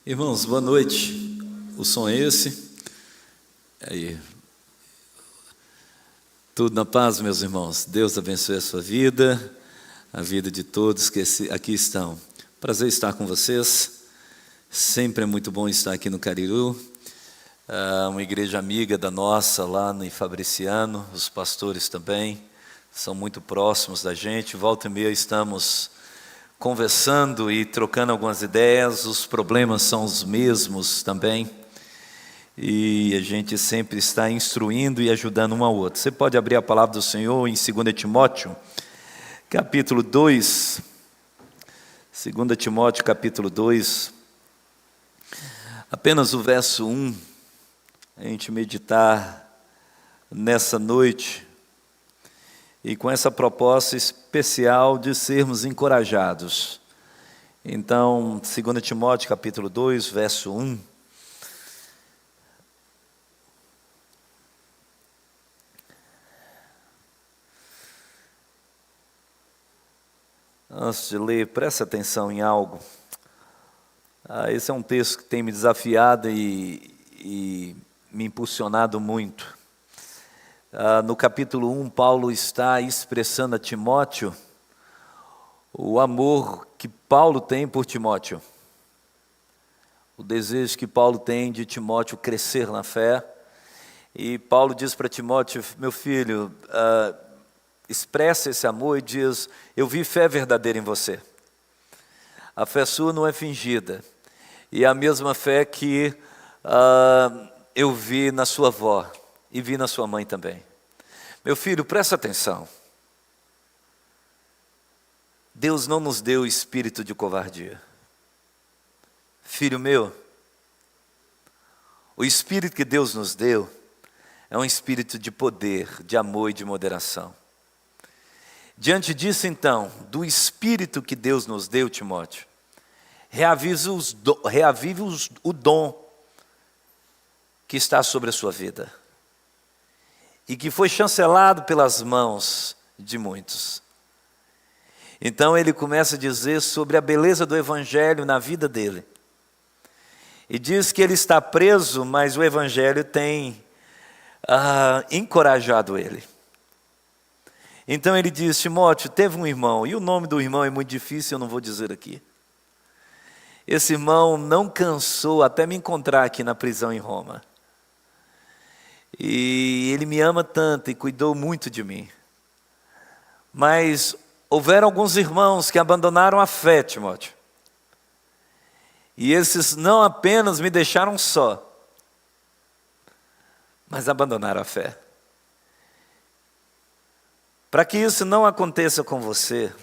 Irmãos, boa noite. O som é esse. Aí. Tudo na paz, meus irmãos. Deus abençoe a sua vida, a vida de todos que aqui estão. Prazer estar com vocês. Sempre é muito bom estar aqui no Cariru. Uma igreja amiga da nossa lá no Fabriciano. Os pastores também são muito próximos da gente. Volta e meia estamos conversando e trocando algumas ideias. Os problemas são os mesmos também. E a gente sempre está instruindo e ajudando um ao outro. Você pode abrir a palavra do Senhor em 2 Timóteo, capítulo 2. 2 Timóteo, capítulo 2. Apenas o verso 1, a gente meditar nessa noite. E com essa proposta especial de sermos encorajados. Então, 2 Timóteo, capítulo 2, verso 1. Antes de ler, preste atenção em algo. Esse é um texto que tem me desafiado e me impulsionado muito. No capítulo 1, Paulo está expressando a Timóteo o amor que Paulo tem por Timóteo. O desejo que Paulo tem de Timóteo crescer na fé. E Paulo diz para Timóteo: meu filho, expressa esse amor e diz: eu vi fé verdadeira em você. A fé sua não é fingida. E é a mesma fé que eu vi na sua avó e vi na sua mãe também. Meu filho, presta atenção. Deus não nos deu espírito de covardia. Filho meu, o espírito que Deus nos deu é um espírito de poder, de amor e de moderação. Diante disso, então, do espírito que Deus nos deu, Timóteo, reavive o dom que está sobre a sua vida e que foi chancelado pelas mãos de muitos. Então ele começa a dizer sobre a beleza do Evangelho na vida dele. E diz que ele está preso, mas o Evangelho tem encorajado ele. Então ele diz: Timóteo, teve um irmão, e o nome do irmão é muito difícil, eu não vou dizer aqui. Esse irmão não cansou até me encontrar aqui na prisão em Roma. E ele me ama tanto e cuidou muito de mim. Mas houveram alguns irmãos que abandonaram a fé, Timóteo. E esses não apenas me deixaram só, mas abandonaram a fé. Para que isso não aconteça com você,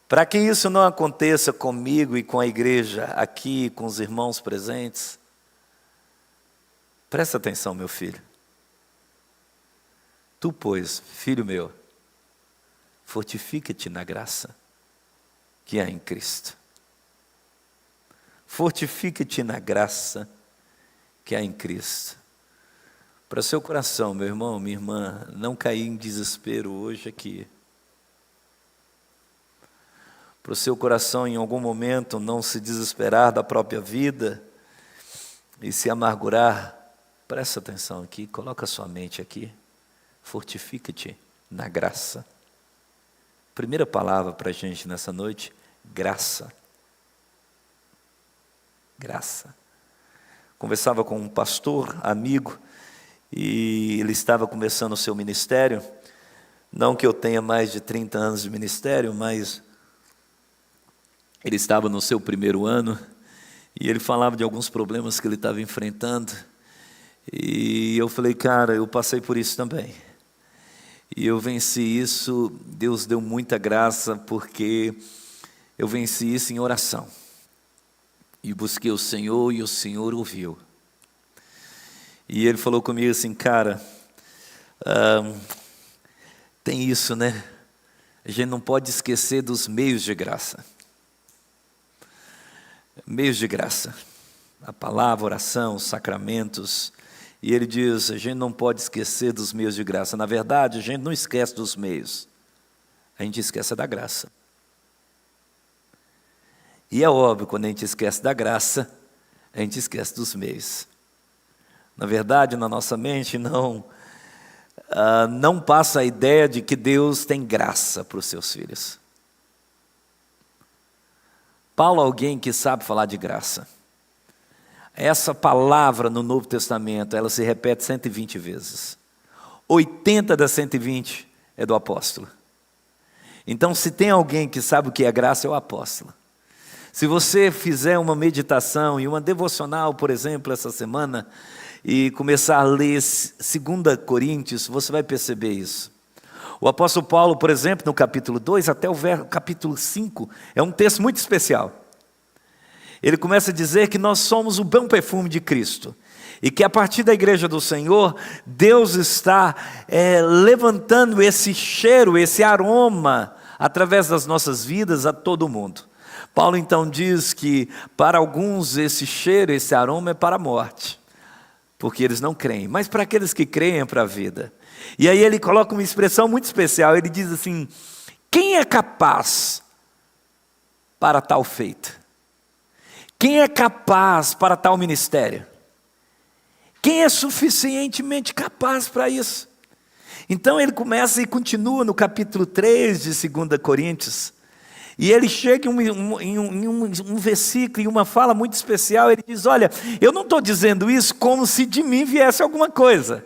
para que isso não aconteça comigo e com a igreja aqui, com os irmãos presentes, presta atenção, meu filho. Tu, pois, filho meu, fortifica-te na graça que há em Cristo. Fortifica-te na graça que há em Cristo. Para seu coração, meu irmão, minha irmã, não cair em desespero hoje aqui. Para o seu coração, em algum momento, não se desesperar da própria vida e se amargurar. Presta atenção aqui, coloca sua mente aqui. Fortifica-te na graça. Primeira palavra para a gente nessa noite: graça. Graça. Conversava com um pastor, amigo, e ele estava começando o seu ministério. Não que eu tenha mais de 30 anos de ministério, mas ele estava no seu primeiro ano, e ele falava de alguns problemas que ele estava enfrentando. E eu falei: cara, eu passei por isso também. E eu venci isso, Deus deu muita graça, porque eu venci isso em oração. E busquei o Senhor, e o Senhor ouviu. E ele falou comigo assim: cara, tem isso, né? A gente não pode esquecer dos meios de graça. Meios de graça. A palavra, a oração, os sacramentos. E ele diz: a gente não pode esquecer dos meios de graça. Na verdade, a gente não esquece dos meios. A gente esquece da graça. E é óbvio, quando a gente esquece da graça, a gente esquece dos meios. Na verdade, na nossa mente não passa a ideia de que Deus tem graça para os seus filhos. Paulo é alguém que sabe falar de graça. Essa palavra no Novo Testamento, ela se repete 120 vezes. 80 das 120 é do apóstolo. Então, se tem alguém que sabe o que é graça, é o apóstolo. Se você fizer uma meditação e uma devocional, por exemplo, essa semana, e começar a ler 2 Coríntios, você vai perceber isso. O apóstolo Paulo, por exemplo, no capítulo 2 até o capítulo 5, é um texto muito especial. Ele começa a dizer que nós somos o bom perfume de Cristo. E que a partir da igreja do Senhor, Deus está levantando esse cheiro, esse aroma, através das nossas vidas a todo mundo. Paulo então diz que para alguns esse cheiro, esse aroma é para a morte, porque eles não creem, mas para aqueles que creem é para a vida. E aí ele coloca uma expressão muito especial, ele diz assim: quem é capaz para tal feito? Quem é capaz para tal ministério? Quem é suficientemente capaz para isso? Então ele começa e continua no capítulo 3 de 2 Coríntios, e ele chega em um versículo, em uma fala muito especial, ele diz: olha, eu não estou dizendo isso como se de mim viesse alguma coisa,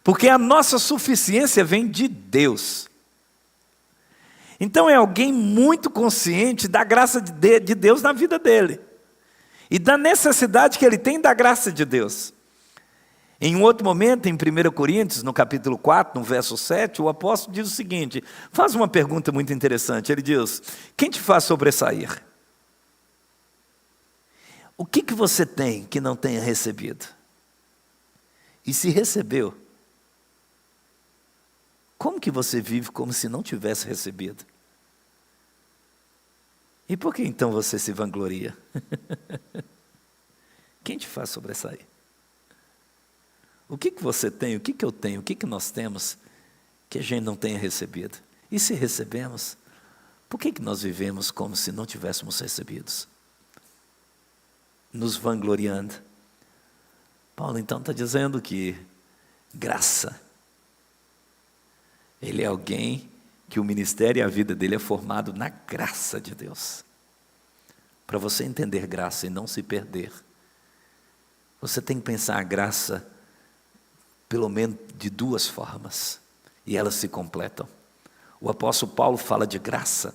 porque a nossa suficiência vem de Deus. Então é alguém muito consciente da graça de Deus na vida dele, e da necessidade que ele tem da graça de Deus. Em um outro momento, em 1 Coríntios, no capítulo 4, no verso 7, o apóstolo diz o seguinte, faz uma pergunta muito interessante, ele diz: quem te faz sobressair? O que você tem que não tenha recebido? E se recebeu, como que você vive como se não tivesse recebido? E por que então você se vangloria? Quem te faz sobressair? O que você tem, o que eu tenho, o que nós temos que a gente não tenha recebido? E se recebemos, por que nós vivemos como se não tivéssemos recebidos? Nos vangloriando. Paulo então está dizendo que graça, ele é alguém que o ministério e a vida dele é formado na graça de Deus. Para você entender graça e não se perder, você tem que pensar a graça pelo menos de duas formas, e elas se completam. O apóstolo Paulo fala de graça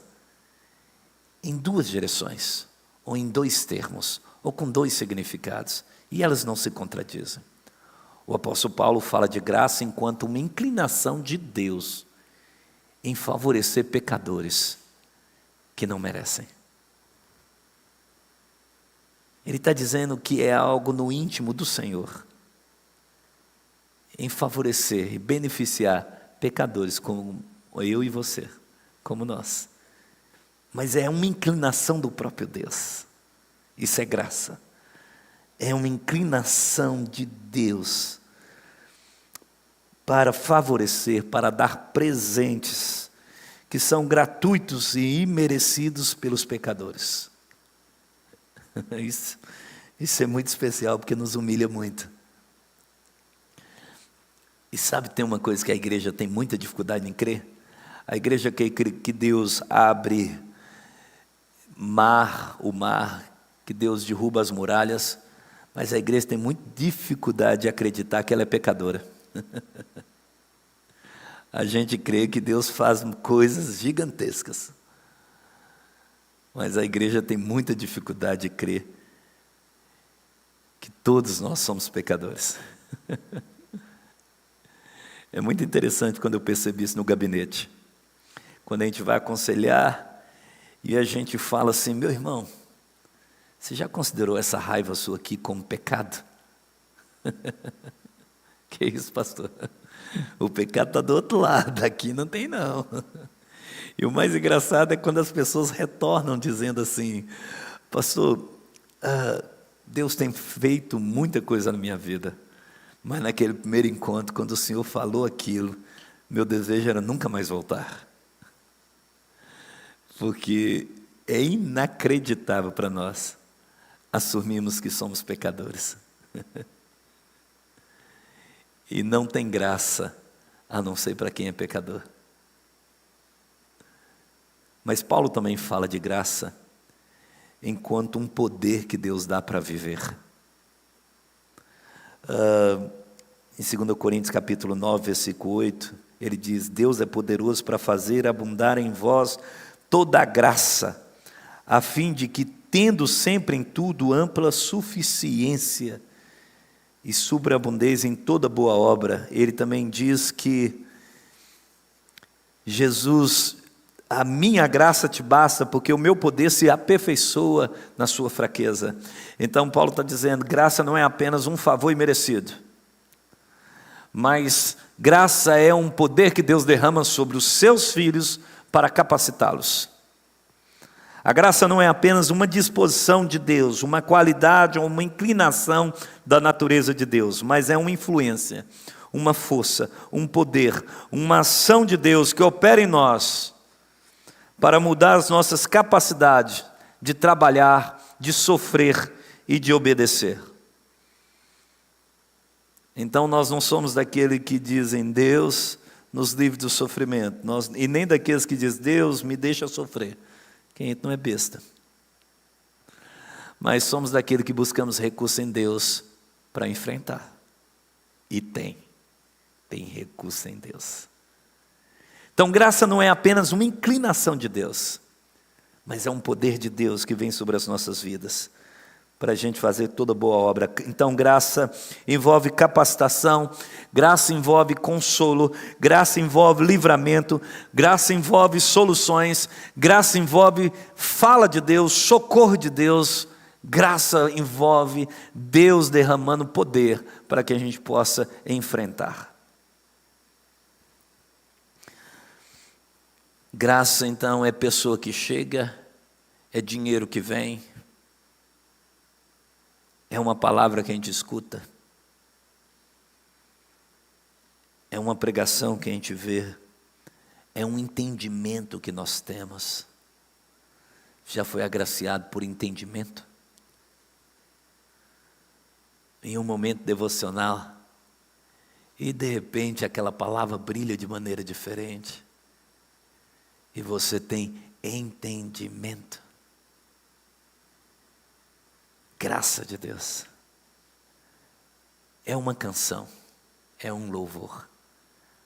em duas direções, ou em dois termos, ou com dois significados, e elas não se contradizem. O apóstolo Paulo fala de graça enquanto uma inclinação de Deus em favorecer pecadores que não merecem. Ele está dizendo que é algo no íntimo do Senhor, em favorecer e beneficiar pecadores como eu e você, como nós. Mas é uma inclinação do próprio Deus. Isso é graça. É uma inclinação de Deus para favorecer, para dar presentes que são gratuitos e imerecidos pelos pecadores. Isso é muito especial, porque nos humilha muito. E sabe, tem uma coisa que a igreja tem muita dificuldade em crer? A igreja quer que Deus abre o mar, que Deus derruba as muralhas, mas a igreja tem muita dificuldade de acreditar que ela é pecadora. A gente crê que Deus faz coisas gigantescas, mas a igreja tem muita dificuldade de crer que todos nós somos pecadores. É muito interessante quando eu percebi isso no gabinete. Quando a gente vai aconselhar e a gente fala assim: meu irmão, você já considerou essa raiva sua aqui como pecado? Que isso, pastor? O pecado está do outro lado, aqui não tem não. E o mais engraçado é quando as pessoas retornam dizendo assim: pastor, Deus tem feito muita coisa na minha vida, mas naquele primeiro encontro, quando o Senhor falou aquilo, meu desejo era nunca mais voltar. Porque É inacreditável para nós assumirmos que somos pecadores. E não tem graça, a não ser para quem é pecador. Mas Paulo também fala de graça, enquanto um poder que Deus dá para viver. Em 2 Coríntios capítulo 9, versículo 8, ele diz: Deus é poderoso para fazer abundar em vós toda a graça, a fim de que, tendo sempre em tudo ampla suficiência e sobreabundez em toda boa obra. Ele também diz que Jesus, a minha graça te basta, porque o meu poder se aperfeiçoa na sua fraqueza. Então Paulo está dizendo, graça não é apenas um favor imerecido, mas graça é um poder que Deus derrama sobre os seus filhos para capacitá-los. A graça não é apenas uma disposição de Deus, uma qualidade ou uma inclinação da natureza de Deus, mas é uma influência, uma força, um poder, uma ação de Deus que opera em nós para mudar as nossas capacidades de trabalhar, de sofrer e de obedecer. Então nós não somos daqueles que dizem Deus nos livre do sofrimento, e nem daqueles que dizem Deus me deixa sofrer. Quem não é besta. Mas somos daquele que buscamos recurso em Deus para enfrentar. E tem recurso em Deus. Então graça não é apenas uma inclinação de Deus, mas é um poder de Deus que vem sobre as nossas vidas, para a gente fazer toda boa obra. Então graça envolve capacitação, graça envolve consolo, graça envolve livramento, graça envolve soluções, graça envolve fala de Deus, socorro de Deus, graça envolve Deus derramando poder para que a gente possa enfrentar. Graça então é pessoa que chega, é dinheiro que vem, é uma palavra que a gente escuta, é uma pregação que a gente vê, é um entendimento que nós temos. Já foi agraciado por entendimento? Em um momento devocional, e de repente aquela palavra brilha de maneira diferente, e você tem entendimento. Graça de Deus. É uma canção, é um louvor.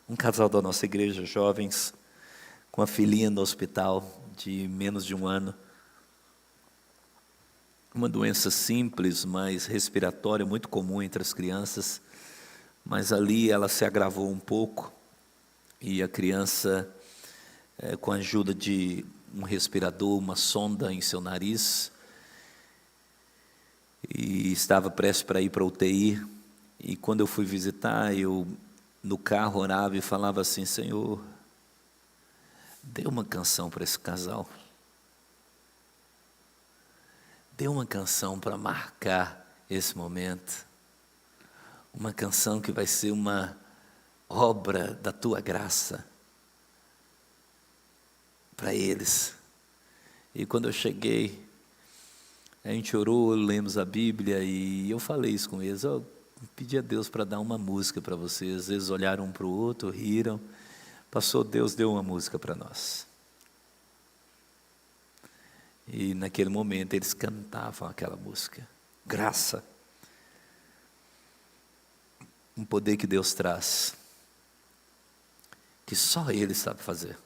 Um casal da nossa igreja, jovens, com a filhinha no hospital de menos de 1 ano. Uma doença simples, mas respiratória, muito comum entre as crianças. Mas ali ela se agravou um pouco. E a criança, com a ajuda de um respirador, uma sonda em seu nariz, e estava prestes para ir para a UTI, e quando eu fui visitar, eu no carro orava e falava assim, Senhor, dê uma canção para esse casal, dê uma canção para marcar esse momento, uma canção que vai ser uma obra da Tua graça para eles. E quando eu cheguei, a gente orou, lemos a Bíblia e eu falei isso com eles. Eu pedi a Deus para dar uma música para vocês. Eles olharam um para o outro, riram. Passou, Deus deu uma música para nós. E naquele momento eles cantavam aquela música. Graça. Um poder que Deus traz, que só Ele sabe fazer.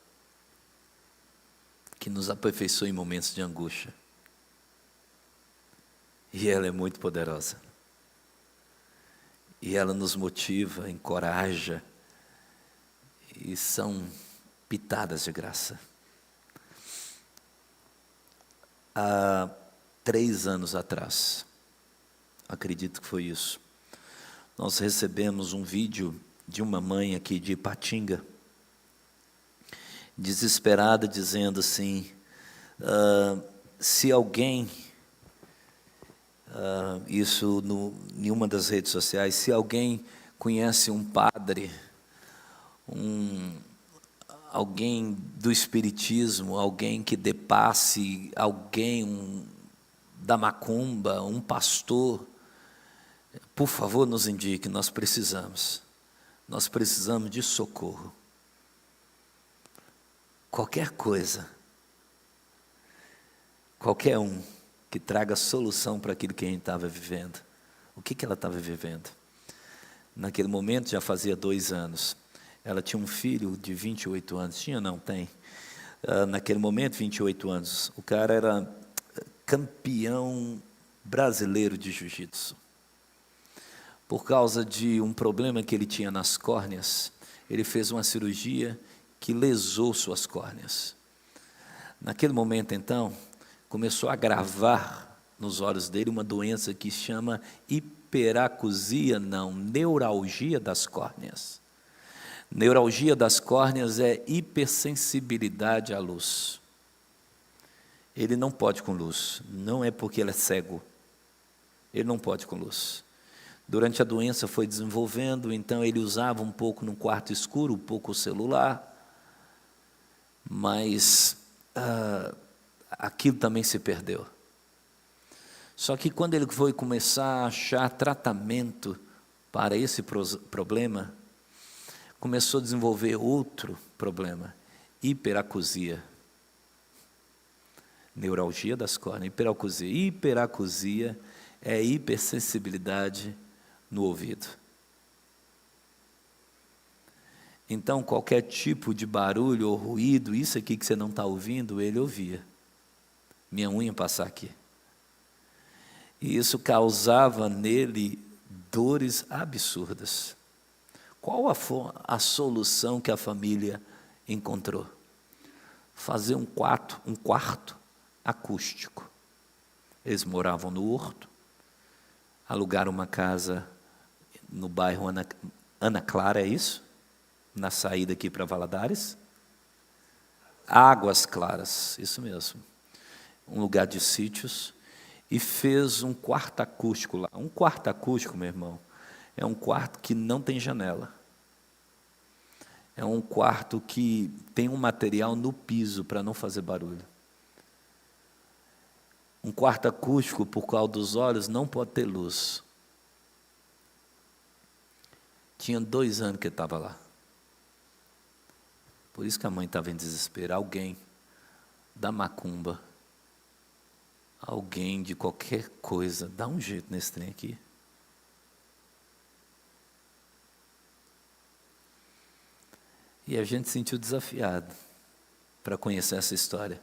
Que nos aperfeiçoa em momentos de angústia. E ela é muito poderosa. E ela nos motiva, encoraja. E são pitadas de graça. Há 3 anos atrás, acredito que foi isso, nós recebemos um vídeo de uma mãe aqui de Ipatinga, desesperada, dizendo assim, se alguém... isso em uma das redes sociais, se alguém conhece um padre, alguém do espiritismo, alguém que dê passe, alguém da macumba, um pastor, por favor, nos indique, nós precisamos de socorro. Qualquer coisa, qualquer um que traga solução para aquilo que a gente estava vivendo. O que ela estava vivendo? Naquele momento, já fazia 2 anos, ela tinha um filho de 28 anos, tinha não, tem, naquele momento 28 anos, o cara era campeão brasileiro de jiu-jitsu. Por causa de um problema que ele tinha nas córneas, ele fez uma cirurgia que lesou suas córneas. Naquele momento, então, começou a agravar nos olhos dele uma doença que chama neuralgia das córneas. Neuralgia das córneas é hipersensibilidade à luz. Ele não pode com luz, não é porque ele é cego. Ele não pode com luz. Durante a doença foi desenvolvendo, então ele usava um pouco no quarto escuro, um pouco o celular, mas aquilo também se perdeu. Só que quando ele foi começar a achar tratamento para esse problema, começou a desenvolver outro problema, hiperacusia. Neuralgia das córneas, hiperacusia. Hiperacusia é hipersensibilidade no ouvido. Então, qualquer tipo de barulho ou ruído, isso aqui que você não está ouvindo, ele ouvia. Minha unha passar aqui. E isso causava nele dores absurdas. Qual a solução que a família encontrou? Fazer um quarto acústico. Eles moravam no Horto, alugaram uma casa no bairro Ana Clara, é isso? Na saída aqui para Valadares. Águas Claras, isso mesmo. Um lugar de sítios. E fez um quarto acústico lá. Um quarto acústico, meu irmão, é um quarto que não tem janela. É um quarto que tem um material no piso para não fazer barulho. Um quarto acústico, por causa dos olhos, não pode ter luz. Tinha 2 anos que ele estava lá. Por isso que a mãe estava em desespero. Alguém da macumba, alguém de qualquer coisa, dá um jeito nesse trem aqui. E a gente se sentiu desafiado para conhecer essa história.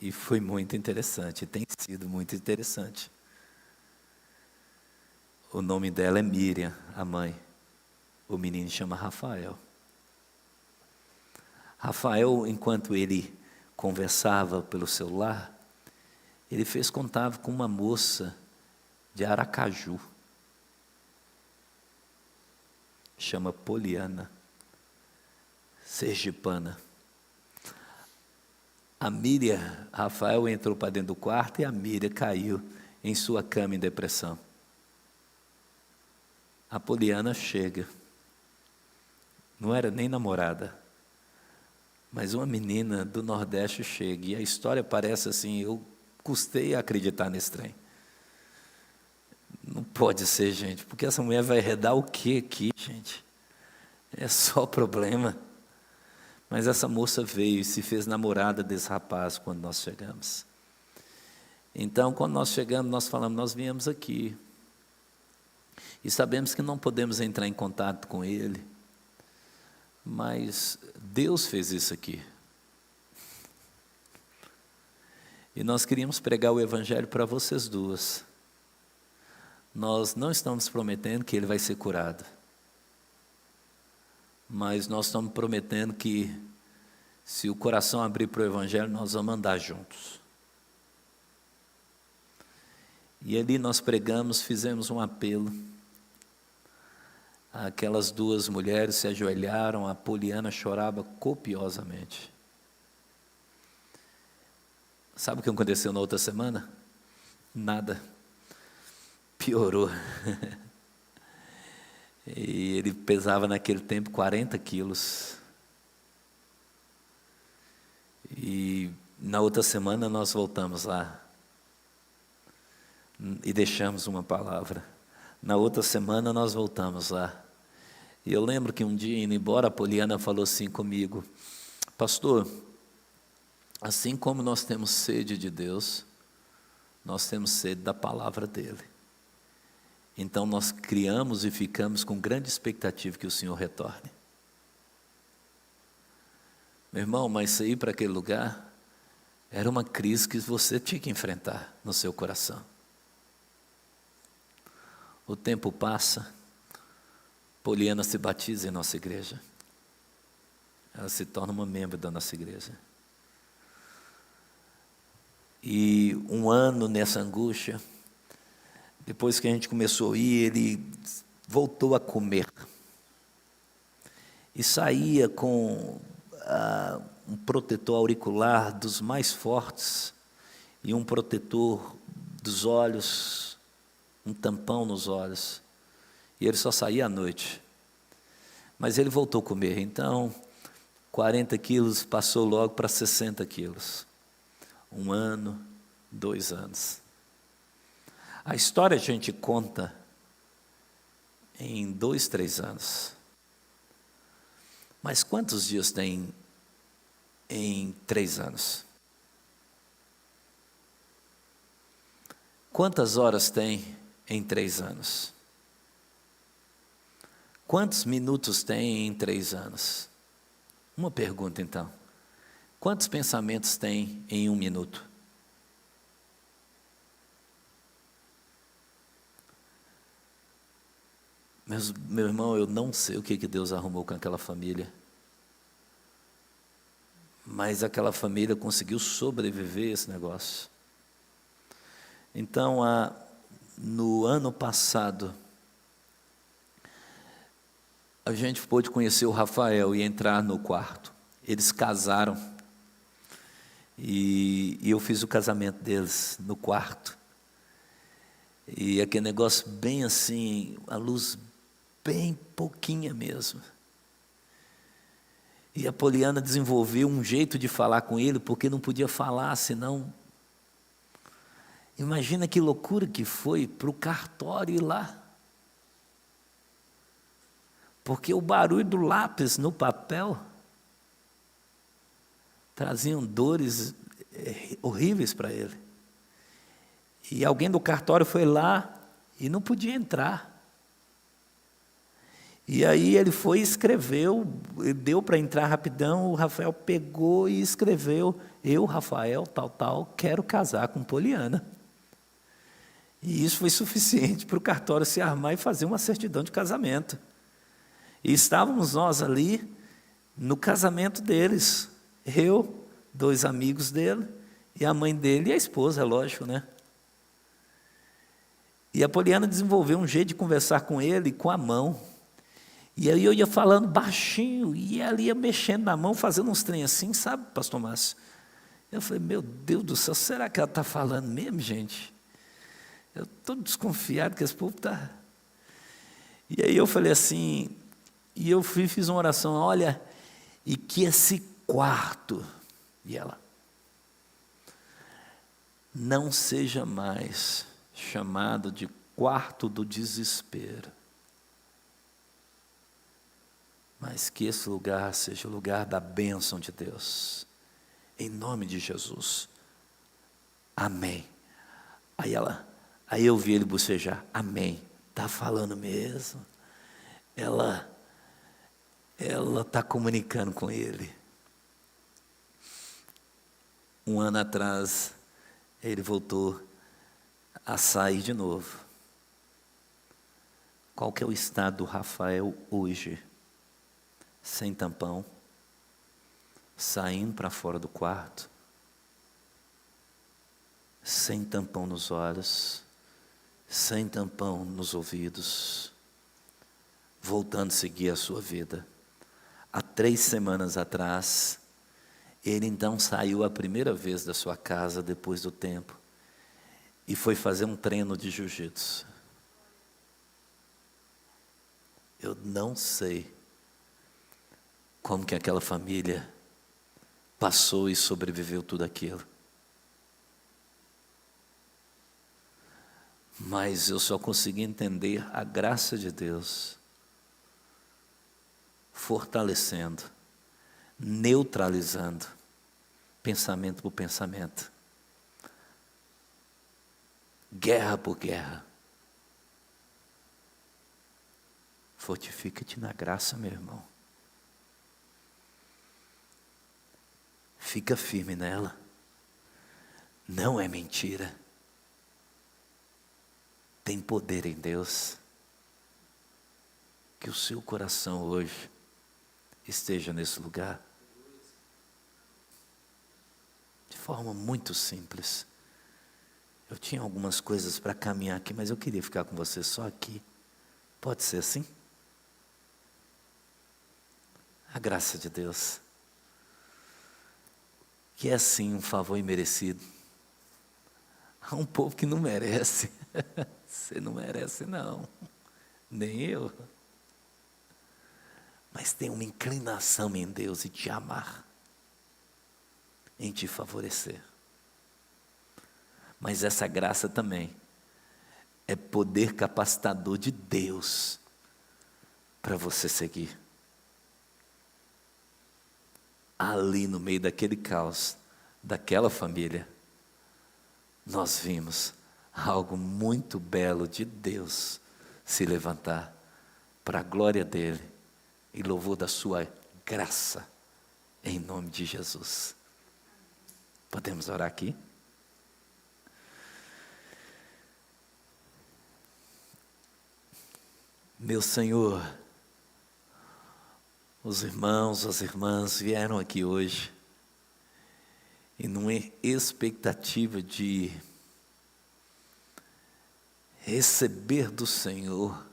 E foi muito interessante, tem sido muito interessante. O nome dela é Miriam, a mãe. O menino chama Rafael. Rafael, enquanto ele conversava pelo celular, ele fez contato com uma moça de Aracaju. Chama Poliana, sergipana. A Miriam, Rafael entrou para dentro do quarto e a Miriam caiu em sua cama em depressão. A Poliana chega. Não era nem namorada, mas uma menina do Nordeste chega. E a história parece assim, eu custei a acreditar nesse trem. Não pode ser, gente, porque essa mulher vai arredar o quê aqui, gente? É só problema. Mas essa moça veio e se fez namorada desse rapaz quando nós chegamos. Então, quando nós chegamos, nós falamos, nós viemos aqui. E sabemos que não podemos entrar em contato com ele. Mas Deus fez isso aqui. E nós queríamos pregar o Evangelho para vocês duas. Nós não estamos prometendo que ele vai ser curado. Mas nós estamos prometendo que, se o coração abrir para o Evangelho, nós vamos andar juntos. E ali nós pregamos, fizemos um apelo. Aquelas 2 mulheres se ajoelharam, a Poliana chorava copiosamente. Sabe o que aconteceu na outra semana? Nada. Piorou. E ele pesava naquele tempo 40 quilos. E na outra semana nós voltamos lá e deixamos uma palavra. Na outra semana nós voltamos lá. E eu lembro que um dia, indo embora, a Poliana falou assim comigo: pastor, assim como nós temos sede de Deus, nós temos sede da palavra dele. Então nós criamos e ficamos com grande expectativa que o Senhor retorne. Meu irmão, mas sair para aquele lugar era uma crise que você tinha que enfrentar no seu coração. O tempo passa, Poliana se batiza em nossa igreja. Ela se torna uma membro da nossa igreja. E um ano nessa angústia, depois que a gente começou a ir, ele voltou a comer. E saía com um protetor auricular dos mais fortes e um protetor dos olhos, um tampão nos olhos. E ele só saía à noite. Mas ele voltou a comer. Então, 40 quilos passou logo para 60 quilos. 1 ano, 2 anos. A história a gente conta em 2, 3 anos. Mas quantos dias tem em 3 anos? Quantas horas tem em 3 anos? Quantos minutos tem em 3 anos? Uma pergunta então. Quantos pensamentos tem em 1 minuto? Meu irmão, eu não sei o que Deus arrumou com aquela família. Mas aquela família conseguiu sobreviver a esse negócio. Então, no ano passado, a gente pôde conhecer o Rafael e entrar no quarto. Eles casaram. E eu fiz o casamento deles no quarto. E aquele negócio bem assim, a luz bem pouquinha mesmo. E a Poliana desenvolveu um jeito de falar com ele, porque não podia falar, senão... Imagina que loucura que foi para o cartório ir lá. Porque o barulho do lápis no papel traziam dores horríveis para ele. E alguém do cartório foi lá e não podia entrar. E aí ele foi e escreveu, deu para entrar rapidão, o Rafael pegou e escreveu: eu, Rafael, tal, quero casar com Poliana. E isso foi suficiente para o cartório se armar e fazer uma certidão de casamento. E estávamos nós ali no casamento deles, eu, 2 amigos dele, e a mãe dele e a esposa, é lógico, né? E a Poliana desenvolveu um jeito de conversar com ele com a mão. E aí eu ia falando baixinho, e ela ia mexendo na mão, fazendo uns trem assim, sabe, pastor Márcio? Eu falei, meu Deus do céu, será que ela está falando mesmo, gente? Eu estou desconfiado que esse povo está... E aí eu falei assim, e eu fiz uma oração, olha, e que esse quarto, e ela, não seja mais chamado de quarto do desespero, mas que esse lugar seja o lugar da bênção de Deus, em nome de Jesus, amém. Aí eu vi ele bocejar, amém, está falando mesmo, ela está comunicando com ele. 1 ano atrás, ele voltou a sair de novo. Qual que é o estado do Rafael hoje? Sem tampão, saindo para fora do quarto, sem tampão nos olhos, sem tampão nos ouvidos, voltando a seguir a sua vida. Há 3 semanas atrás, ele então saiu a primeira vez da sua casa depois do tempo e foi fazer um treino de jiu-jitsu. Eu não sei como que aquela família passou e sobreviveu tudo aquilo. Mas eu só consegui entender a graça de Deus fortalecendo, neutralizando, pensamento por pensamento, guerra por guerra. Fortifica-te na graça, meu irmão. Fica firme nela. Não é mentira. Tem poder em Deus. Que o seu coração hoje esteja nesse lugar. De forma muito simples. Eu tinha algumas coisas para caminhar aqui, mas eu queria ficar com você só aqui. Pode ser assim? A graça de Deus, que é sim um favor imerecido. Há um povo que não merece. Você não merece não, nem eu. Mas tem uma inclinação em Deus em te amar, em te favorecer. Mas essa graça também é poder capacitador de Deus para você seguir. Ali no meio daquele caos, daquela família, nós vimos algo muito belo de Deus se levantar para a glória dele e louvor da sua graça, em nome de Jesus. Podemos orar aqui? Meu Senhor, os irmãos, as irmãs vieram aqui hoje e numa expectativa de receber do Senhor,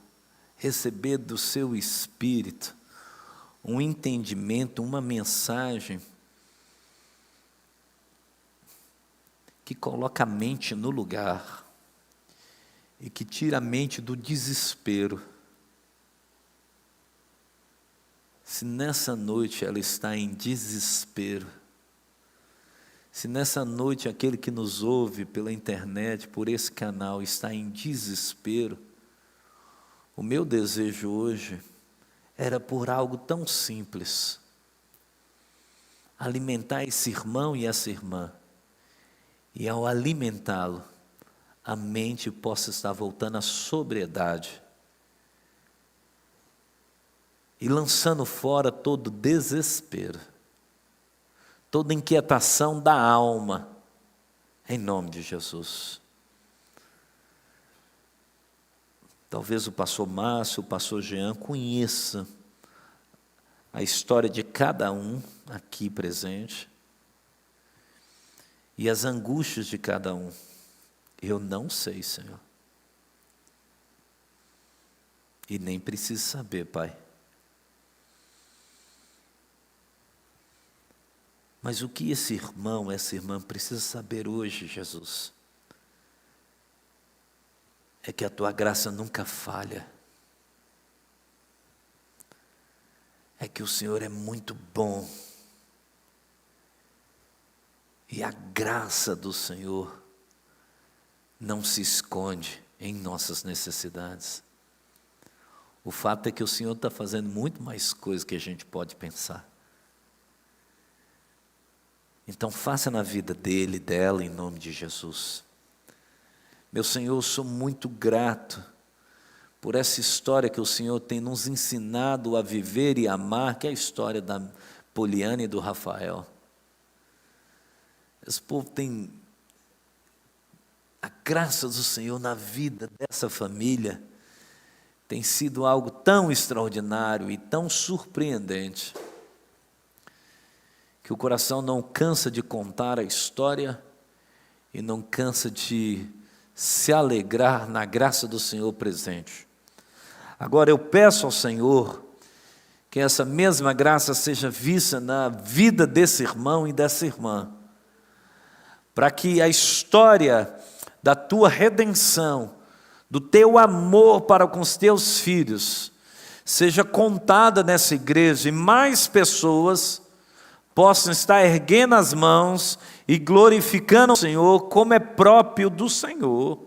receber do seu Espírito, um entendimento, uma mensagem que coloca a mente no lugar e que tira a mente do desespero. Se nessa noite ela está em desespero, se nessa noite aquele que nos ouve pela internet, por esse canal, está em desespero, o meu desejo hoje era por algo tão simples: alimentar esse irmão e essa irmã, e ao alimentá-lo, a mente possa estar voltando à sobriedade, e lançando fora todo desespero, toda inquietação da alma, em nome de Jesus. Talvez o pastor Márcio, o pastor Jean conheça a história de cada um aqui presente e as angústias de cada um. Eu não sei, Senhor, e nem preciso saber, Pai. Mas o que esse irmão, essa irmã precisa saber hoje, Jesus, é que a tua graça nunca falha. É que o Senhor é muito bom. E a graça do Senhor não se esconde em nossas necessidades. O fato é que o Senhor está fazendo muito mais coisas que a gente pode pensar. Então faça na vida dele, dela, em nome de Jesus. Meu Senhor, eu sou muito grato por essa história que o Senhor tem nos ensinado a viver e amar, que é a história da Poliana e do Rafael. Esse povo tem a graça do Senhor na vida dessa família, tem sido algo tão extraordinário e tão surpreendente, que o coração não cansa de contar a história e não cansa de se alegrar na graça do Senhor presente. Agora eu peço ao Senhor que essa mesma graça seja vista na vida desse irmão e dessa irmã, para que a história da tua redenção, do teu amor para com os teus filhos, seja contada nessa igreja e mais pessoas possam estar erguendo as mãos e glorificando o Senhor, como é próprio do Senhor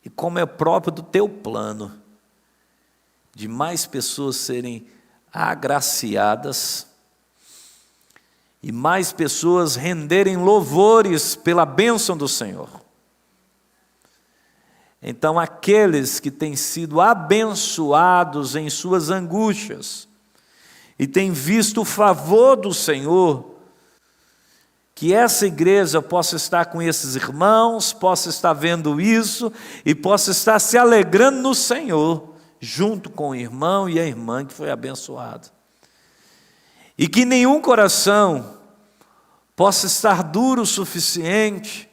e como é próprio do teu plano, de mais pessoas serem agraciadas e mais pessoas renderem louvores pela bênção do Senhor. Então, aqueles que têm sido abençoados em suas angústias e têm visto o favor do Senhor, que essa igreja possa estar com esses irmãos, possa estar vendo isso e possa estar se alegrando no Senhor, junto com o irmão e a irmã que foi abençoado. E que nenhum coração possa estar duro o suficiente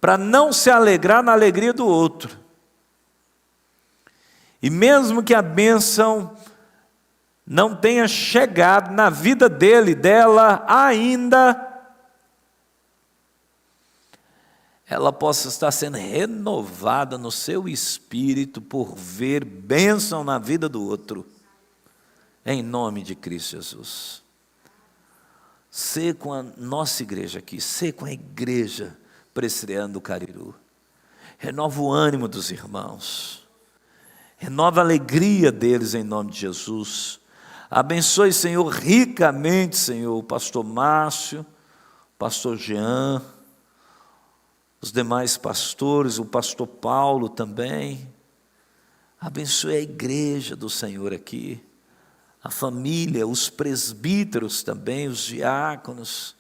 para não se alegrar na alegria do outro. E mesmo que a bênção não tenha chegado na vida dele, dela ainda, ela possa estar sendo renovada no seu espírito por ver bênção na vida do outro, em nome de Cristo Jesus. Ser com a nossa igreja aqui, ser com a igreja Presbiteriana do Cariru, renova o ânimo dos irmãos, renova a alegria deles em nome de Jesus. Abençoe, Senhor, ricamente, Senhor, o pastor Márcio, o pastor Jean, os demais pastores, o pastor Paulo também. Abençoe a igreja do Senhor aqui, a família, os presbíteros também, os diáconos,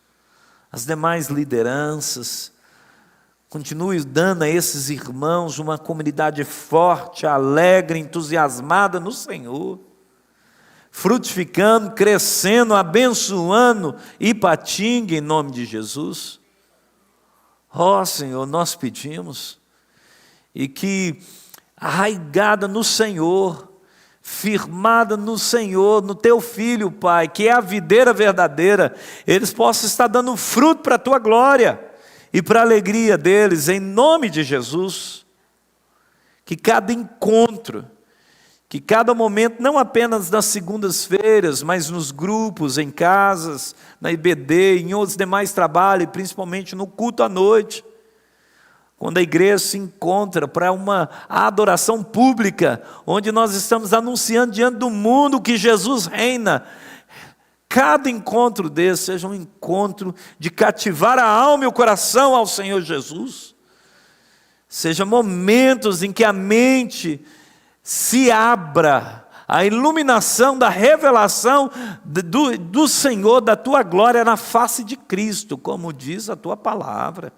as demais lideranças. Continue dando a esses irmãos uma comunidade forte, alegre, entusiasmada no Senhor, frutificando, crescendo, abençoando Ipatinga em nome de Jesus. Ó Senhor, nós pedimos, e que arraigada no Senhor, firmada no Senhor, no Teu Filho, Pai, que é a videira verdadeira, eles possam estar dando fruto para a Tua glória e para a alegria deles, em nome de Jesus. Que cada encontro, que cada momento, não apenas nas segundas-feiras, mas nos grupos, em casas, na IBD, em outros demais trabalhos, e principalmente no culto à noite, quando a igreja se encontra para uma adoração pública, onde nós estamos anunciando diante do mundo que Jesus reina. Cada encontro desse seja um encontro de cativar a alma e o coração ao Senhor Jesus. Seja momentos em que a mente se abra, a iluminação da revelação do Senhor, da Tua glória na face de Cristo, como diz a Tua palavra.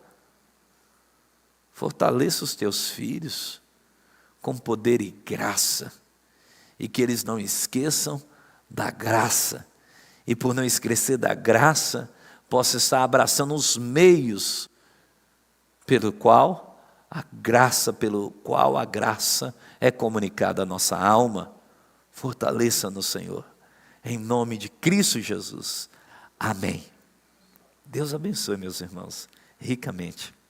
Fortaleça os Teus filhos com poder e graça, e que eles não esqueçam da graça, e por não esquecer da graça, possa estar abraçando os meios pelo qual a graça é comunicada à nossa alma. Fortaleça no Senhor, em nome de Cristo Jesus. Amém. Deus abençoe, meus irmãos, ricamente.